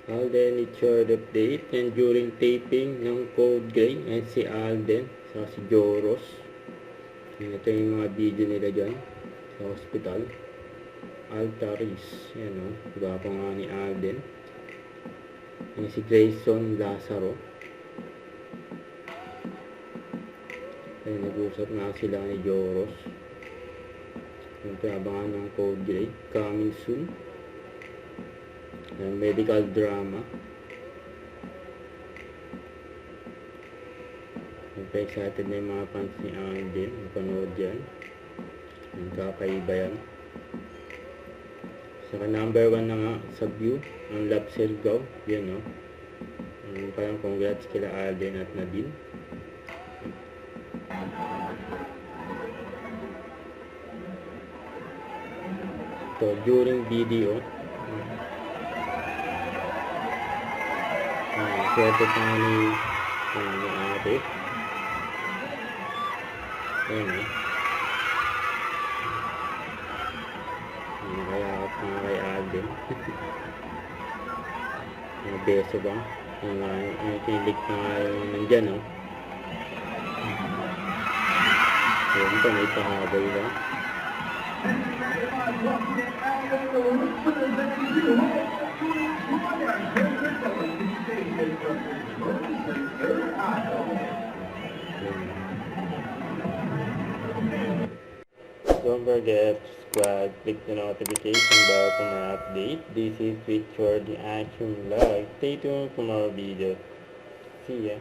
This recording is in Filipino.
Alden, it's your update. And during taping ng Code Gray, and si Alden, sa si Joros. Yan, ito yung mga video nila dyan sa hospital. Altaris, yan o. Gwapo nga ni Alden. Yan si Grayson Lazaro. Yan, nag-usap nga sila ni Joros. Yung pinabangan ng Code Gray. Coming soon. Yan, medical drama. Yung excited na yung mga fans ni Alden. Napanood yan. Yung kakaiba yan. Saka number 1 na nga sa view. Ang Love Selgaw. Yan o. Parang congrats kila Alden at Nadine. So, during video, swerte pa ni ate. Ayan eh. Nakayakap nga kay Alden. Mga beso ba? Yung kilig na nga yung nandyan, oh. Ayan pa, may pahabol ba? Don't forget to subscribe, click the notification bell for my update. This is Victor the Action Vlog. Stay tuned for more videos. See ya.